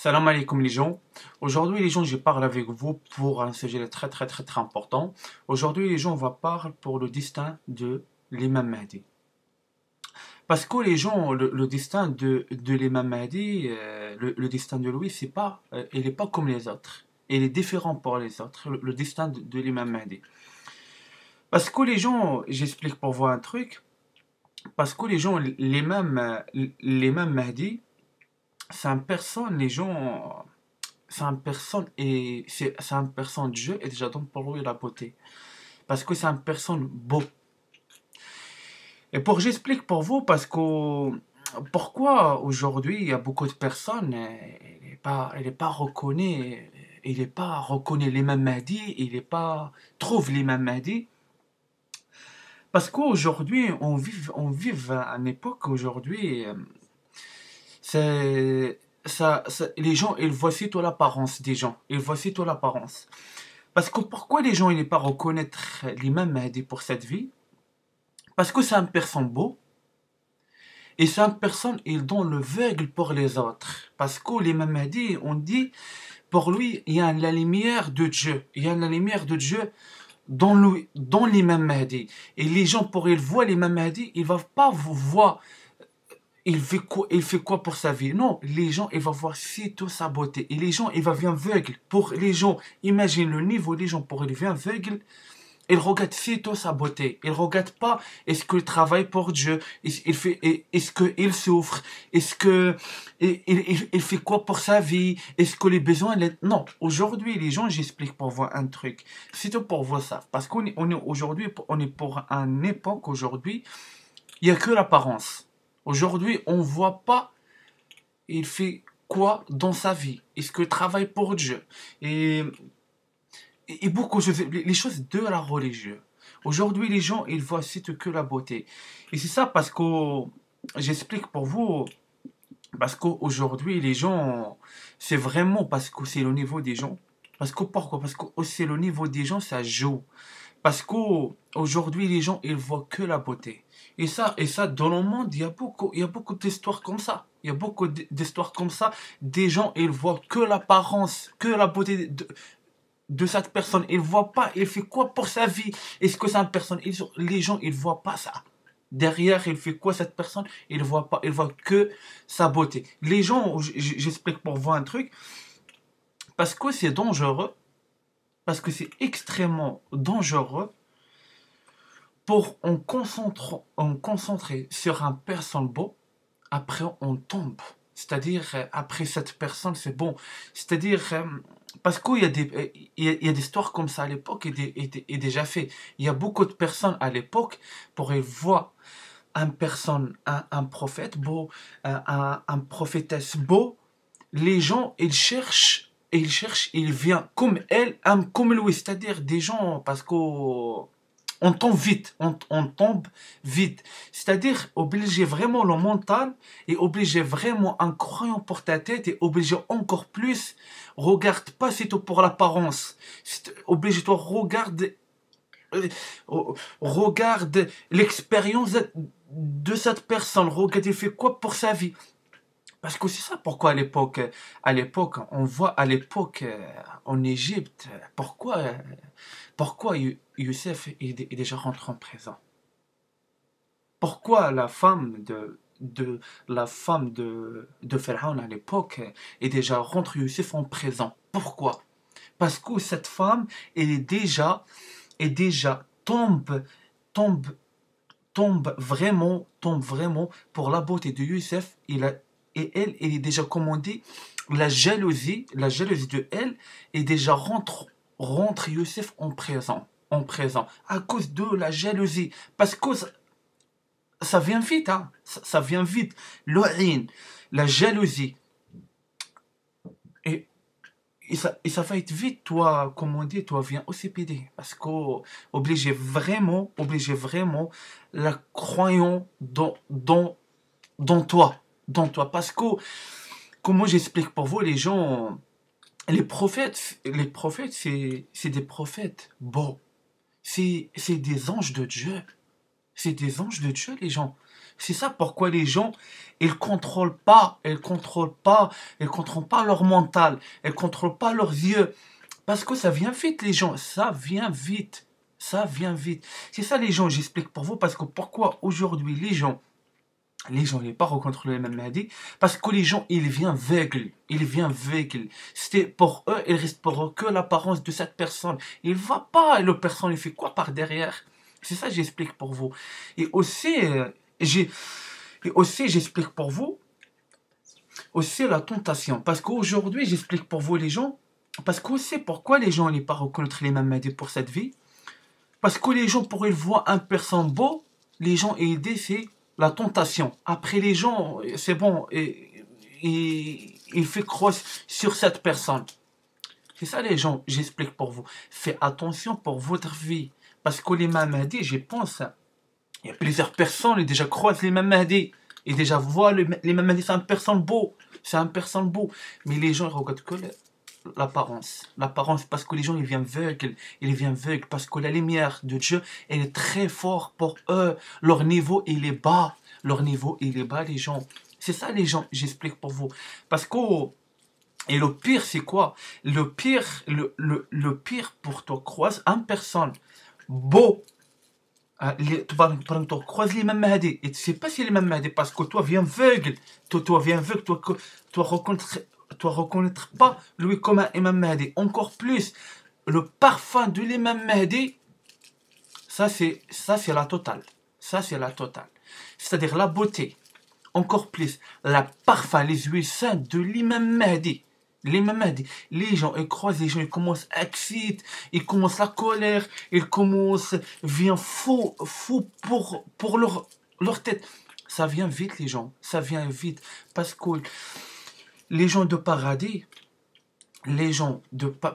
Salam alaikum les gens. Aujourd'hui les gens, je parle avec vous pour un sujet très important. Aujourd'hui les gens, on va parler pour le destin de l'imam Mahdi. Parce que les gens, le destin de l'imam Mahdi, le destin de lui, c'est pas, il est pas comme les autres. Il est différent pour les autres, le destin de l'imam Mahdi. Parce que les gens, j'explique pour vous un truc, parce que les gens, l'imam Mahdi, c'est un personne, les gens. C'est un personne et c'est un personne de Dieu et déjà donc pour lui la beauté parce que c'est un personne beau et pour j'explique pour vous parce que pourquoi aujourd'hui il y a beaucoup de personnes il est pas reconnu l'imam Mahdi, il est pas trouve l'imam Mahdi parce qu'aujourd'hui on vit à une époque aujourd'hui c'est les gens ils voient surtout l'apparence des gens, ils voient surtout l'apparence. Parce que pourquoi les gens ils ne pas reconnaître l'imam Mahdi pour cette vie? Parce que c'est un personne beau et c'est un personne il donne le veugle pour les autres. Parce que l'imam Mahdi on dit pour lui il y a la lumière de Dieu, il y a la lumière de Dieu dans lui, dans l'imam Mahdi. Et les gens pour ils voient l'imam Mahdi ils ne vont pas vous voir il fait quoi pour sa vie? Non, les gens, ils vont voir sitôt sa beauté. Et les gens, ils vont bien aveugle. Pour les gens, imagine le niveau des gens, pour ils bien aveugle, ils regardent sitôt sa beauté. Ils regardent pas est-ce qu'il travaille pour Dieu, est-ce qu'il souffre, est-ce que il fait quoi pour sa vie, est-ce que les besoins... Non, aujourd'hui, les gens, j'explique pour voir un truc. Sitôt pour voir ça. Parce qu'on est aujourd'hui, on est pour une époque aujourd'hui, il n'y a que l'apparence. Aujourd'hui, on ne voit pas il fait quoi dans sa vie. Est-ce qu'il travaille pour Dieu? Et, et beaucoup de choses, les choses de la religion. Aujourd'hui, les gens, ils voient c'est que la beauté. Et c'est ça parce que, j'explique pour vous, parce qu'aujourd'hui, les gens, c'est vraiment parce que c'est le niveau des gens. Parce que pourquoi? Parce que c'est le niveau des gens, ça joue. Parce qu'aujourd'hui, les gens, ils voient que la beauté. Et ça, dans le monde, il y a beaucoup d'histoires comme ça. Il y a beaucoup d'histoires comme ça. Des gens, ils voient que l'apparence, que la beauté de cette personne. Ils voient pas, il fait quoi pour sa vie. Est-ce que cette personne, les gens, ils voient pas ça. Derrière, il fait quoi cette personne? Ils voient pas, ils voient que sa beauté. Les gens, j'explique pour vous un truc, parce que c'est dangereux, parce que c'est extrêmement dangereux pour on concentrer sur un personne beau, après on tombe. C'est-à-dire, après cette personne, c'est bon. C'est-à-dire, parce qu'il y a il y a des histoires comme ça à l'époque et déjà fait. Il y a beaucoup de personnes à l'époque, pour ils voient un prophète beau, un prophétesse beau, les gens, ils viennent comme elle, comme lui, c'est-à-dire des gens, parce qu'on tombe vite, on tombe vite. C'est-à-dire, obliger vraiment le mental et obliger vraiment un croyant pour ta tête et obliger encore plus, regarde pas c'est tout pour l'apparence. Oblige-toi, euh, regarde l'expérience de cette personne, regarde il fait quoi pour sa vie. Parce que c'est ça pourquoi à l'époque, on voit à l'époque en Égypte, pourquoi Youssef est déjà rentré en prison? Pourquoi la femme de Pharaon à l'époque est déjà rentrée Youssef en prison? Pourquoi? Parce que cette femme, elle est déjà tombe, tombe vraiment pour la beauté de Youssef. Et elle est déjà, comme on dit, la jalousie de elle est déjà rentre Youssef en présent, à cause de la jalousie. Parce que ça vient vite, hein, ça vient vite. L'oïn, la jalousie. Et, et ça va être vite, toi, comme on dit, toi, viens au CPD. Parce que obligez vraiment la croyant dans toi. Dans toi. Parce que, comment j'explique pour vous, les gens, les prophètes, c'est des prophètes beaux. C'est des anges de Dieu. C'est des anges de Dieu, les gens. C'est ça pourquoi les gens, ils contrôlent pas leur mental, ils contrôlent pas leurs yeux. Parce que ça vient vite, les gens, ça vient vite. Ça vient vite. C'est ça, les gens, j'explique pour vous, parce que pourquoi aujourd'hui les gens, ils pas recontrôler le même Mahdi, parce que les gens, ils viennent aveugles, ils viennent aveugles. C'était pour eux, ils restent pour eux que l'apparence de cette personne. Il va pas, le personne, il fait quoi par derrière? C'est ça, j'explique pour vous. Et aussi, j'ai, et aussi, j'explique pour vous, aussi la tentation. Parce qu'aujourd'hui, j'explique pour vous les gens, parce que aussi, pourquoi les gens n'ont pas reconnaître les mêmes Mahdi pour cette vie? Parce que les gens, pour ils voient un personne beau, les gens aident, c'est la tentation. Après, les gens, c'est bon, il fait croire sur cette personne. C'est ça, les gens, j'explique pour vous. Faites attention pour votre vie. Parce que l'imam Mahdi, je pense, il y a plusieurs personnes qui déjà croisent l'imam Mahdi. Et déjà voient l'imam Mahdi, c'est un personne beau. C'est un personne beau. Mais les gens, ils regardent que l'apparence. L'apparence, parce que les gens, ils viennent aveugles. Ils viennent aveugles parce que la lumière de Dieu, elle est très forte pour eux. Leur niveau, il est bas. Leur niveau, il est bas, les gens. C'est ça, les gens, j'explique pour vous. Parce que, et le pire, c'est quoi? Le pire pour toi, croise une personne beau. Tu croises l'imam Mahdi. Et tu sais pas si l'imam Mahdi, parce que toi, viens aveugle. Toi, viens aveugle. Toi, reconnaître pas lui comme un imam Mahdi. Encore plus, le parfum de l'imam Mahdi, ça, c'est la totale. Ça, c'est la totale. C'est-à-dire la beauté. Encore plus, la parfum, les huiles saintes de l'imam Mahdi. L'imam Mahdi, les gens, ils croisent, les gens, ils commencent à exciter, ils commencent la colère, ils commencent, vient fou pour leur tête. Ça vient vite, les gens, ça vient vite. Parce que les gens de paradis,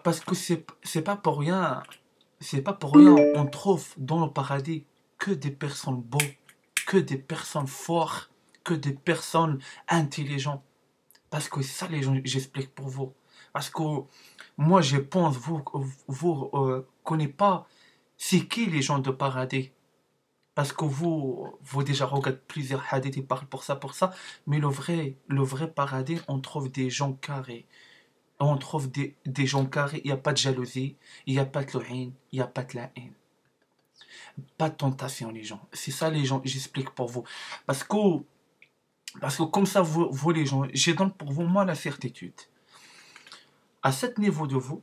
parce que c'est pas pour rien, on trouve dans le paradis que des personnes beaux, que des personnes fortes, que des personnes intelligentes. Parce que ça, les gens, j'explique pour vous. Parce que moi, je pense, vous connaissez pas c'est qui les gens de paradis. Parce que vous déjà regardez plusieurs hadiths qui parlent pour ça. Mais le vrai paradis, on trouve des gens carrés. On trouve des gens carrés. Il n'y a pas de jalousie, il n'y a pas de haine, il n'y a pas de la haine. Pas de tentation, les gens. C'est ça, les gens, j'explique pour vous. Parce que comme ça, vous les gens, je donne pour vous, moi, la certitude. À ce niveau de vous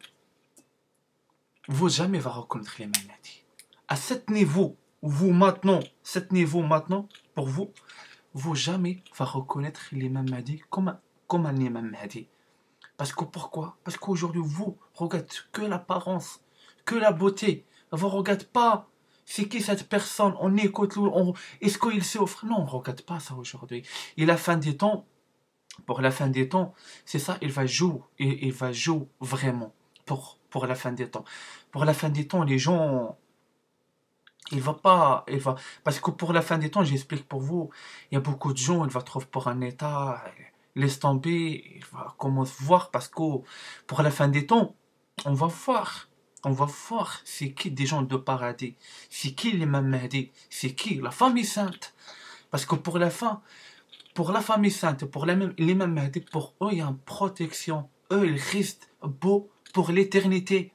jamais va reconnaître les maladies. À ce niveau, niveau maintenant, pour vous jamais va reconnaître les maladies comme un imam Mahdi. Parce que pourquoi? Parce qu'aujourd'hui, vous regardez que l'apparence, que la beauté. Vous ne regardez pas c'est qui cette personne, on écoute, est-ce qu'il s'offre? Non, on ne regarde pas ça aujourd'hui. Et la fin des temps, pour la fin des temps, c'est ça, il va jouer vraiment pour la fin des temps. Pour la fin des temps, les gens, parce que pour la fin des temps, j'explique pour vous, il y a beaucoup de gens, ils vont trouver pour un état, laisse tomber, il va commencer à voir, parce que pour la fin des temps, on va voir c'est qui des gens de paradis, c'est qui l'imam Mahdi, c'est qui la famille sainte. Parce que pour la famille sainte, pour l'imam Mahdi, pour eux, il y a une protection. Eux, ils restent beaux pour l'éternité.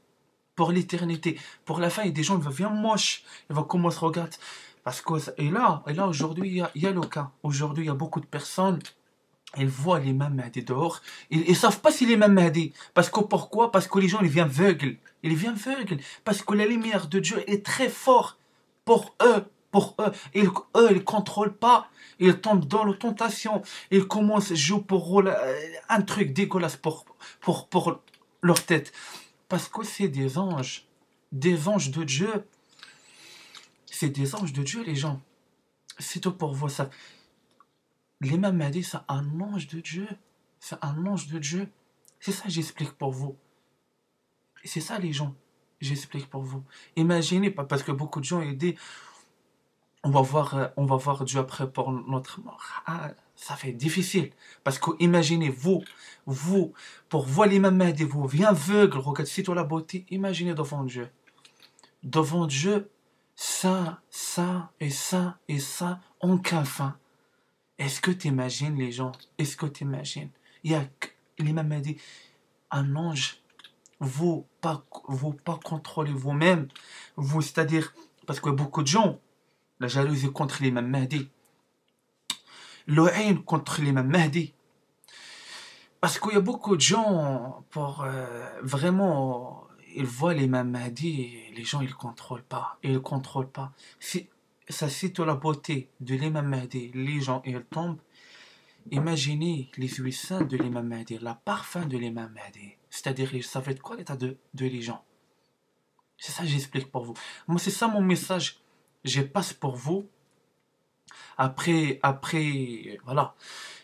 Pour l'éternité. Pour la fin, il y a des gens qui vont bien moches. Ils vont commencer à regarder. Parce que, et là aujourd'hui, il y a le cas. Aujourd'hui, il y a beaucoup de personnes, ils voient l'imam Mahdi dehors. Ils ne savent pas s'il est l'imam Mahdi. Parce que pourquoi? Parce que les gens, ils viennent aveugles. Ils viennent aveugles. Parce que la lumière de Dieu est très forte pour eux. Eux, ils ne contrôlent pas. Ils tombent dans la tentation. Ils commencent à jouer pour un truc dégueulasse pour leur tête. Parce que c'est des anges. Des anges de Dieu. C'est des anges de Dieu, les gens. C'est tout pour vous, ça. L'imam Mahdi, c'est un ange de Dieu. C'est un ange de Dieu. C'est ça, j'explique pour vous. C'est ça, les gens. J'explique pour vous. Imaginez, parce que beaucoup de gens ils disent on va voir Dieu après pour notre mort. Ah, ça fait difficile. Parce que imaginez, vous, pour voir l'imam Mahdi, vous, viens aveugle, regardez toi la beauté, imaginez devant Dieu. Devant Dieu, saint, saint, aucun fin. Est-ce que tu imagines les gens? Est-ce que tu imagines? Il y a l'imam m'a dit, un ange, vous pas contrôler vous-même. Vous, c'est-à-dire, parce que beaucoup de gens, la jalousie contre l'imam Mahdi, le haine contre l'imam Mahdi. Parce qu'il y a beaucoup de gens, pour vraiment, ils voient l'imam Mahdi et les gens, ils ne contrôlent pas. Ils ne contrôlent pas. Si ça cite la beauté de l'imam Mahdi, les gens, ils tombent. Imaginez les huit saints de l'imam Mahdi, la parfum de l'imam Mahdi. C'est-à-dire, ils savaient de quoi l'état de les gens. C'est ça que j'explique pour vous. Moi, c'est ça mon message. Je passe pour vous. Après, voilà.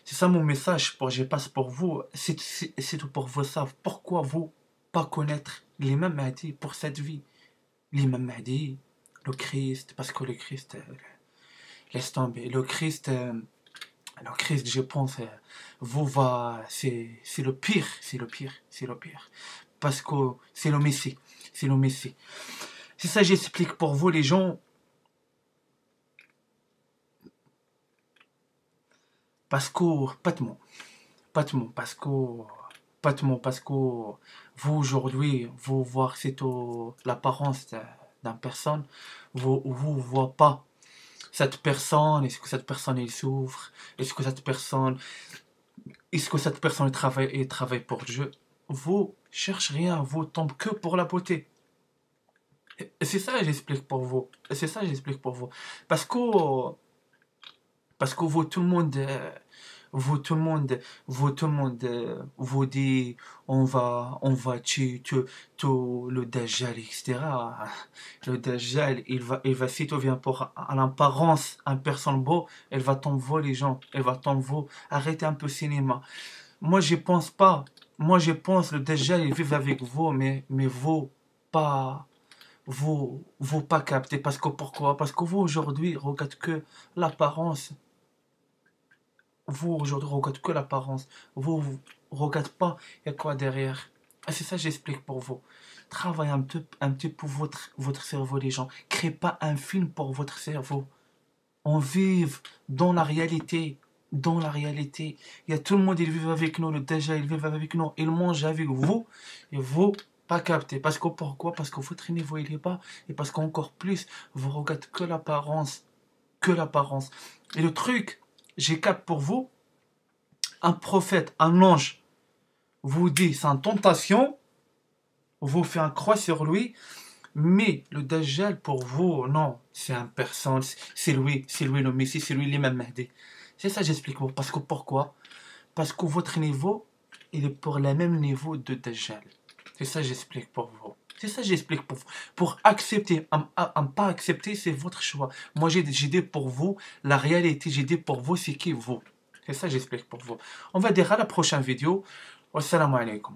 C'est ça mon message. Je passe pour vous. C'est tout pour vous savoir. Pourquoi vous pas connaître l'imam Mahdi pour cette vie? L'imam Mahdi, le Christ, parce que le Christ, laisse tomber. Le Christ, je pense, c'est le pire. C'est le pire. C'est le pire. Parce que c'est le Messie. C'est le Messie. C'est ça j'explique pour vous les gens. Parce que, pas de mots, parce que vous aujourd'hui, vous voir c'est l'apparence d'une personne, vous voyez pas cette personne, est-ce que cette personne elle souffre, est-ce que cette personne elle travaille pour Dieu, vous cherchez rien, vous tombez que pour la beauté. Et c'est ça que j'explique pour vous, parce que vous tout le monde vous dit on va tuer tout le Dajjal, etc. Le Dajjal il va si tu viens pour l'apparence un personne beau, elle va t'envoyer les gens, elle va t'envoyer. Arrêtez un peu le cinéma. Moi je pense pas, je pense le Dajjal il vit avec vous, mais vous pas, vous pas capter. Parce que pourquoi? Parce que vous aujourd'hui regardez que l'apparence. Vous aujourd'hui regardez que l'apparence. Vous regardez pas il y a quoi derrière. Et c'est ça que j'explique pour vous. Travaillez un petit peu votre cerveau, les gens. Créez pas un film pour votre cerveau. On vive dans la réalité. Dans la réalité. Il y a tout le monde, il vit avec nous. Le déjà, il vit avec nous. Il mange avec vous. Et vous, pas capté. Parce que pourquoi? Parce que votre niveau, il est bas. Et parce qu'encore plus, vous regardez que l'apparence. Que l'apparence. Et le truc, j'ai capté pour vous, un prophète, un ange, vous dit c'est une tentation, vous fait un croix sur lui, mais le Dajjal pour vous, non, c'est un personne, c'est lui le Messie, c'est lui l'imam Mahdi. C'est ça j'explique vous, parce que pourquoi? Parce que votre niveau, il est pour le même niveau de Dajjal. C'est ça j'explique pour vous. C'est ça j'explique pour vous. Pour accepter, à pas accepter, c'est votre choix. Moi j'ai dit pour vous, la réalité, j'ai dit pour vous, c'est qui vous. C'est ça j'explique pour vous. On va dire à la prochaine vidéo. Wassalamu alaikum.